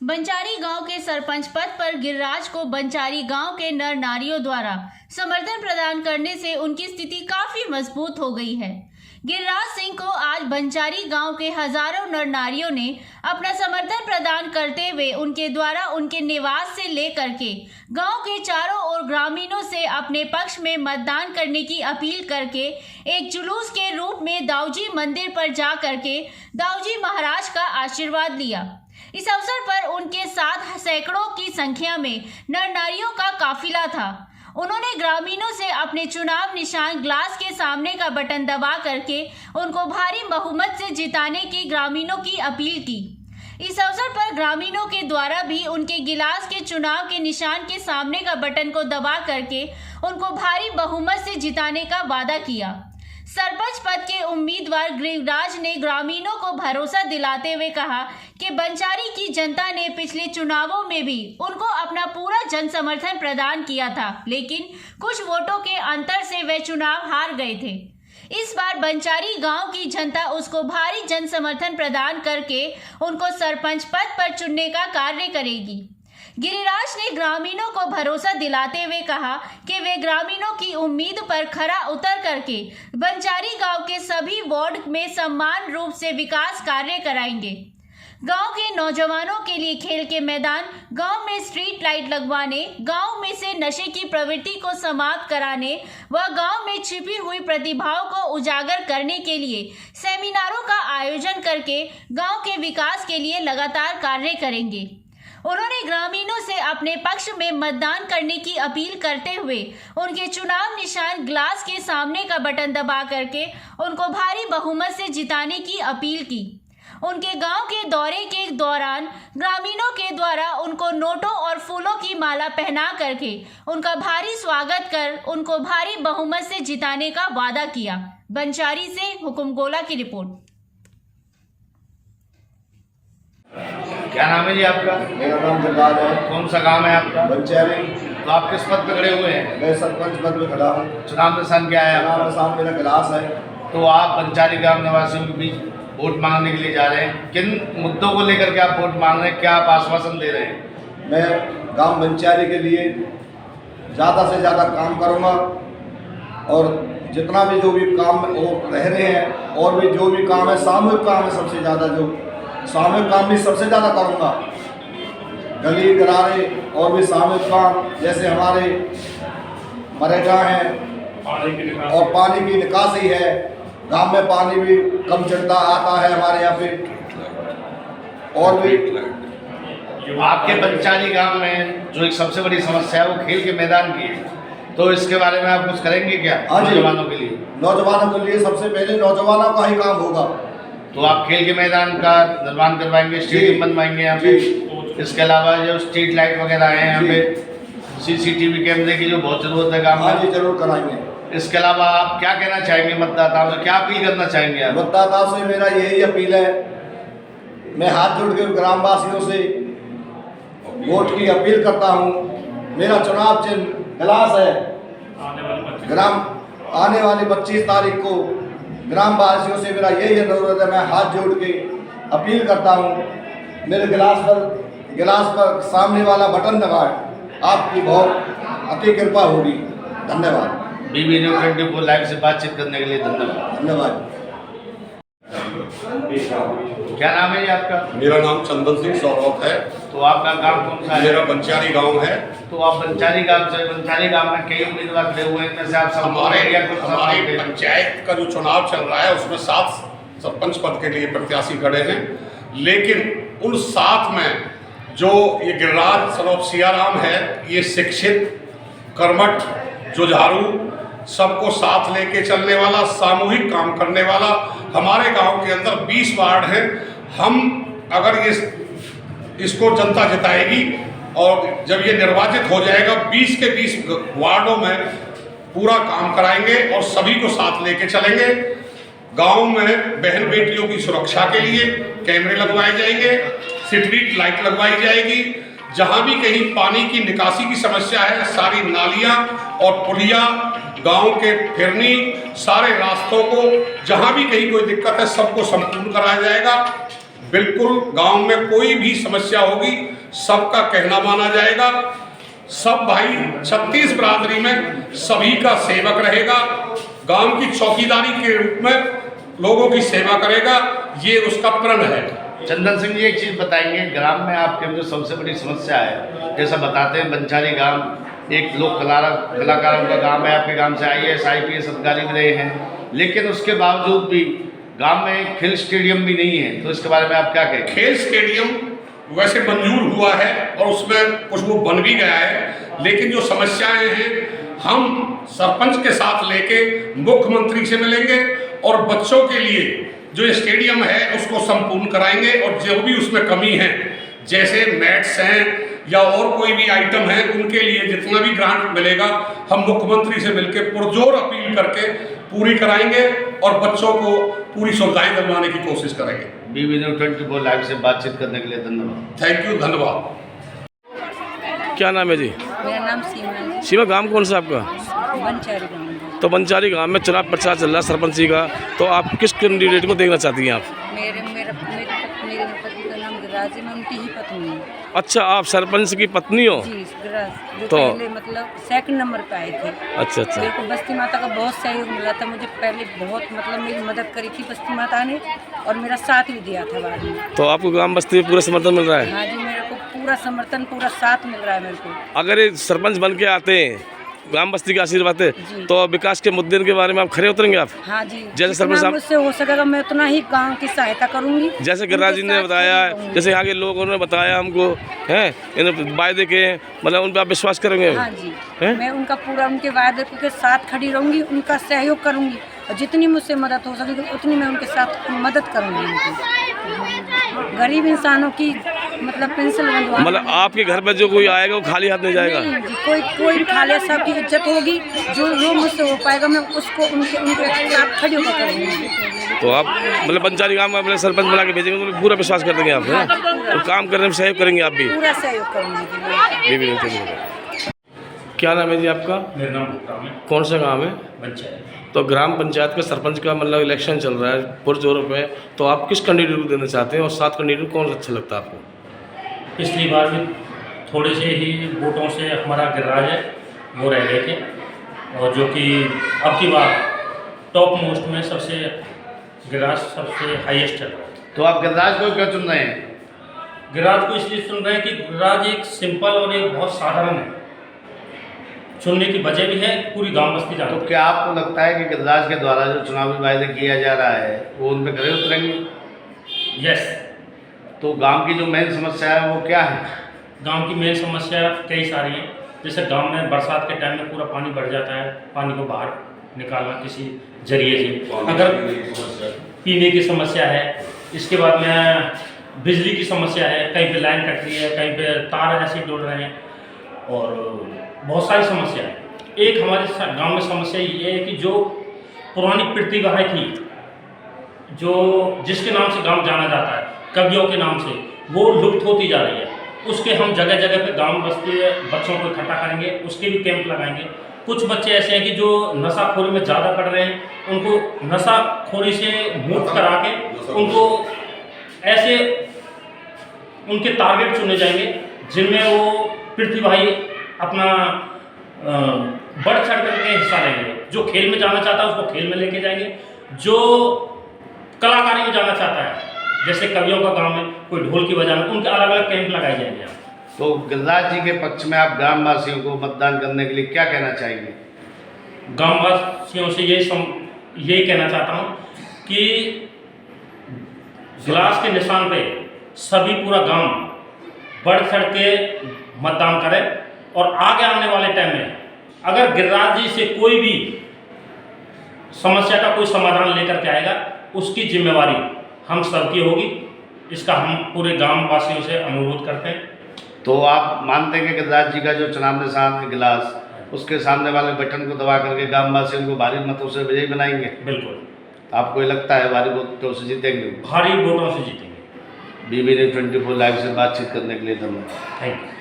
बंचारी गांव के सरपंच पद पर गिरिराज को बंचारी गांव के नर नारियों द्वारा समर्थन प्रदान करने से उनकी स्थिति काफी मजबूत हो गई है। गिरिराज सिंह को आज बंचारी गांव के हजारों नर नारियों ने अपना समर्थन प्रदान करते हुए उनके द्वारा उनके निवास से लेकर के गांव के चारों ओर ग्रामीणों से अपने पक्ष में मतदान करने की अपील करके एक जुलूस के रूप में दाऊजी मंदिर पर जा करके दाऊजी महाराज का आशीर्वाद लिया। इस अवसर पर उनके साथ सैकड़ों की संख्या में नर नारियों का काफिला था। उन्होंने ग्रामीणों से अपने चुनाव निशान ग्लास के सामने का बटन दबा करके उनको भारी बहुमत से जिताने की ग्रामीणों की अपील की। इस अवसर पर ग्रामीणों के द्वारा भी उनके गिलास के चुनाव के निशान के सामने का बटन को दबा करके उनको भारी बहुमत से जिताने का वादा किया। सरपंच पद के उम्मीदवार गिरिराज ने ग्रामीणों को भरोसा दिलाते हुए कहा कि बंचारी की जनता ने पिछले चुनावों में भी उनको अपना पूरा जन समर्थन प्रदान किया था, लेकिन कुछ वोटों के अंतर से वे चुनाव हार गए थे। इस बार बंचारी गांव की जनता उसको भारी जन समर्थन प्रदान करके उनको सरपंच पद पर चुनने का कार्य करेगी। गिरिराज ने ग्रामीणों को भरोसा दिलाते हुए कहा कि वे ग्रामीणों की उम्मीद पर खरा उतर करके बंचारी गांव के सभी वार्ड में समान रूप से विकास कार्य कराएंगे। गांव के नौजवानों के लिए खेल के मैदान, गांव में स्ट्रीट लाइट लगवाने, गांव में से नशे की प्रवृत्ति को समाप्त कराने व गांव में छिपी हुई प्रतिभाओं को उजागर करने के लिए सेमिनारों का आयोजन करके गांव के विकास के लिए लगातार कार्य करेंगे। उन्होंने ग्रामीणों से अपने पक्ष में मतदान करने की अपील करते हुए उनके चुनाव निशान ग्लास के सामने का बटन दबा करके उनको भारी बहुमत से जिताने की अपील की। उनके गांव के दौरे के दौरान ग्रामीणों के द्वारा उनको नोटों और फूलों की माला पहना करके उनका भारी स्वागत कर उनको भारी बहुमत से जिताने का वादा किया। बंचारी से हुकुम गोला की रिपोर्ट। क्या नाम है जी आपका? मेरा नाम गिरिराज है। कौन सा गांव है आपका? बंचारी। तो आप किस पद पे खड़े हुए हैं? मैं सरपंच पद में खड़ा हूँ। चुनाव निशान क्या है? चुनाव निशान मेरा गिलास है। तो आप बंचारी गांव निवासियों के बीच वोट मांगने के लिए जा रहे हैं। किन मुद्दों को लेकर के आप वोट मांग रहे हैं? क्या आप आश्वासन दे रहे हैं? मैं गांव बंचारी के लिए ज़्यादा से ज़्यादा काम करूँगा और जितना भी जो भी काम वो रह रहे हैं और भी जो भी काम है, सामूहिक काम है, सबसे ज़्यादा जो सामूहिक काम भी सबसे ज़्यादा करूँगा। गली गरारे और भी सामूहिक काम, जैसे हमारे मरेगा हैं और पानी की निकासी है। गांव में पानी भी कम चढ़ता आता है हमारे यहाँ पे। और भी आपके बंचारी गांव में जो एक सबसे बड़ी समस्या है वो खेल के मैदान की है, तो इसके बारे में आप कुछ करेंगे क्या नौजवानों के लिए? नौजवानों के लिए सबसे पहले नौजवानों का ही काम होगा। तो आप खेल के मैदान का निर्माण करवाएंगे, स्टेडियम बनवाएंगे यहाँ पे? इसके अलावा जो स्ट्रीट लाइट वगैरह है यहाँ पे, सीसीटीवी कैमरे की जो बहुत जरूरत है गाँव में, जरूर कराएंगे। इसके अलावा आप क्या कहना चाहेंगे मतदाताओं से? क्या अपील करना चाहेंगे आप? मतदाताओं से मेरा यही अपील है, मैं हाथ जोड़ के ग्रामवासियों से वोट की अपील करता हूँ। मेरा चुनाव चिन्ह गिलास है। आने वाली 25 तारीख को ग्रामवासियों से मेरा यही अनुरोध है, मैं हाथ जोड़ के अपील करता हूँ, मेरे गिलास पर सामने वाला बटन दबाएं। आपकी बहुत अति कृपा होगी। धन्यवाद। बीबी न्यूज़ 24 लाइव से बातचीत करने के लिए धन्यवाद। धन्यवाद। क्या नाम है ये आपका? मेरा नाम चंदन सिंह सौरभ है। तो आपका गांव कौन सा है? मेरा बंचारी गांव है। तो आप बंचारी गांव से, बंचारी गांव में कई उम्मीदवार खड़े हुए हैं, इनमें से आप हमारे पंचायत का जो चुनाव चल रहा है उसमें 7 सरपंच पद के लिए प्रत्याशी खड़े हैं, लेकिन उन 7 में जो ये गिरिराज सरोप सियाराम है, ये शिक्षित, कर्मठ, जुझारू, सबको साथ लेके चलने वाला, सामूहिक काम करने वाला। हमारे गांव के अंदर 20 वार्ड हैं। हम अगर इसको जनता जिताएगी और जब ये निर्वाचित हो जाएगा 20 के 20 वार्डों में पूरा काम कराएंगे और सभी को साथ लेके चलेंगे। गांव में बहन बेटियों की सुरक्षा के लिए कैमरे लगवाए जाएंगे, स्ट्रीट लाइट लगवाई जाएगी। जहां भी कहीं पानी की निकासी की समस्या है, सारी नालियां और पुलिया, गांव के फिरनी, सारे रास्तों को जहां भी कहीं कोई दिक्कत है सबको संपूर्ण कराया जाएगा। बिल्कुल गांव में कोई भी समस्या होगी सबका कहना माना जाएगा। सब भाई 36 बिरादरी में सभी का सेवक रहेगा, गांव की चौकीदारी के रूप में लोगों की सेवा करेगा, ये उसका प्रण है। चंदन सिंह जी, एक चीज़ बताएंगे, ग्राम में आपके जो सबसे बड़ी समस्या है, जैसा बताते हैं बंचारी गांव एक लोक कलाकारों का गांव है, आपके गांव से IAS IPS अधिकारी भी रहे हैं, लेकिन उसके बावजूद भी गांव में एक खेल स्टेडियम भी नहीं है, तो इसके बारे में आप क्या कहेंगे? खेल स्टेडियम वैसे मंजूर हुआ है और उसमें कुछ वो बन भी गया है, लेकिन जो समस्याएं हैं हम सरपंच के साथ लेके मुख्यमंत्री से मिलेंगे और बच्चों के लिए जो स्टेडियम है उसको संपूर्ण कराएंगे, और जो भी उसमें कमी है जैसे मैट्स हैं या और कोई भी आइटम है उनके लिए जितना भी ग्रांट मिलेगा हम मुख्यमंत्री से मिलकर पुरजोर अपील करके पूरी कराएंगे और बच्चों को पूरी सुविधाएं दिलवाने की कोशिश करेंगे। BB News 24 लाइव से बातचीत करने के लिए धन्यवाद। थैंक यू, धन्यवाद। क्या नाम है जी? मेरा नाम सीमा है। सीमा, गांव कौन सा आपका? बंचारी गाँव। तो बंचारी गांव में चुनाव प्रचार चल रहा है सरपंची का, तो आप किस कैंडिडेट को देखना चाहती हैं आप? मेरे पति का नाम गिरिराज है, मैं उनकी ही पत्नी हूँ। अच्छा, आप सरपंच की पत्नी हो? जी, गिरिराज जो तो पहले मतलब सेकंड नंबर पे आए थे। अच्छा अच्छा। मेरे को बस्ती माता का बहुत सहयोग मिला था, मुझे पहले बहुत मतलब मेरी मदद करी थी बस्ती माता ने, और मेरा साथ भी दिया था बाद में। तो आपको ग्राम बस्ती में पूरा समर्थन मिल रहा है? हाँ जी, मेरे को पूरा समर्थन, पूरा साथ मिल रहा है मेरे को। अगर ये सरपंच बन के आते हैं, ग्राम बस्ती के आशीर्वाद है, जी। तो विकास के मुद्दे के बारे में आप खड़े उतरेंगे आप? हाँ जी, जैसे सरपंच जितना मुझसे हो सकेगा मैं उतना ही गाँव की सहायता करूँगी। जैसे गिरिराज जी ने बताया, जैसे यहाँ के लोगों ने बताया हमको, हैं इन वायदे के, मतलब उन पर आप विश्वास करेंगे? हाँ जी, हैं? मैं उनका पूरा उनके वायदे के साथ खड़ी रहूँगी, उनका सहयोग करूँगी, और जितनी मुझसे मदद हो सकेगी उतनी मैं उनके साथ मदद करूँगी। उनकी गरीब इंसानों की मतलब पेंशन बनवा, मतलब आपके घर पर जो कोई आएगा वो खाली हाथ नहीं जाएगा? नहीं जी, कोई भी खाली, सबकी इज्जत होगी, जो मुझसे हो पाएगा मैं उसको उनके साथ खड़ी होकर करूँगी। तो आप मतलब बंचारी गांव में अपने सरपंच बना के भेजेंगे, तो पूरा विश्वास कर देंगे आप, है? तो काम करने में सहयोग करेंगे आप भी? पूरा सहयोग करूँगी। BB News। क्या नाम है जी आपका? मेरा नाम भुगतान है। कौन सा गांव है? पंचायत। तो ग्राम पंचायत का सरपंच का मतलब इलेक्शन चल रहा है पुरजोरों पे, तो आप किस कैंडिडेट को देना चाहते हैं और 7 कैंडिडेट कौन अच्छा लगता है आपको? पिछली बार भी थोड़े से ही वोटों से हमारा गिरिराज है वो रह गए थे, और जो कि अब की बार टॉप मोस्ट में सबसे गिरिराज सबसे हाईएस्ट चल रहा है। तो आप गिरिराज को क्यों चुन रहे हैं? गिरिराज को इसलिए चुन रहे हैं कि गिरिराज एक सिंपल और एक बहुत साधारण है, चुनने की वजह भी है, पूरी गांव बस्ती जानती है। तो क्या आपको लगता है कि गिरिराज के द्वारा जो चुनावी वायदे किया जा रहा है वो उन पर खरे उतरेंगे? यस। तो गांव की जो मेन समस्या है वो क्या है? गांव की मेन समस्या कई सारी हैं, जैसे गांव में बरसात के टाइम में पूरा पानी बढ़ जाता है, पानी को बाहर निकालना किसी जरिए से, अगर पीने की समस्या है, इसके बाद में बिजली की समस्या है, कहीं पे लाइन कट रही है, कहीं पे तार ऐसे डोल रहे हैं, और बहुत सारी समस्या है। एक हमारे गांव में समस्या ये है कि जो पुरानी प्रतिभाएं थी, जो जिसके नाम से गांव जाना जाता है, कवियों के नाम से, वो लुप्त होती जा रही है। उसके हम जगह जगह पे गांव बस्ती बच्चों को इकट्ठा करेंगे, उसके भी कैंप लगाएंगे। कुछ बच्चे ऐसे हैं कि जो नशाखोरी में ज़्यादा पड़ रहे हैं, उनको नशाखोरी से मुक्त करा के उनको ऐसे उनके टारगेट चुने जाएंगे जिनमें वो प्रतिभागी अपना बढ़ चढ़ करके हिस्सा लेंगे। जो खेल में जाना चाहता है उसको खेल में लेके जाएंगे, जो कलाकारी में जाना चाहता है जैसे कवियों का गांव में कोई ढोल की बजाना, उनके अलग अलग कैंप लगाए जाएंगे। यहाँ तो गिरिराज जी के पक्ष में आप ग्रामवासियों को मतदान करने के लिए क्या कहना चाहेंगे? गांववासियों से यही कहना चाहता हूँ कि गिलास के निशान पे सभी पूरा गांव बढ़ चढ़ के मतदान करें, और आगे आने वाले टाइम में अगर गिरिराज जी से कोई भी समस्या का कोई समाधान लेकर के आएगा, उसकी जिम्मेवारी हम सबकी होगी। इसका हम पूरे गांव वासियों से अनुरोध करते हैं। तो आप मानते हैं कि गिरिराज जी का जो चुनाव निशान है गिलास, उसके सामने वाले बटन को दबा करके गांव वासियों को भारी मतों से विजयी बनाएंगे? बिल्कुल। आपको ये लगता है भारी वोटों से जीतेंगे? भारी वोटों से जीतेंगे। BB News 24 लाइव से बातचीत करने के लिए धन्यवाद। Thank you.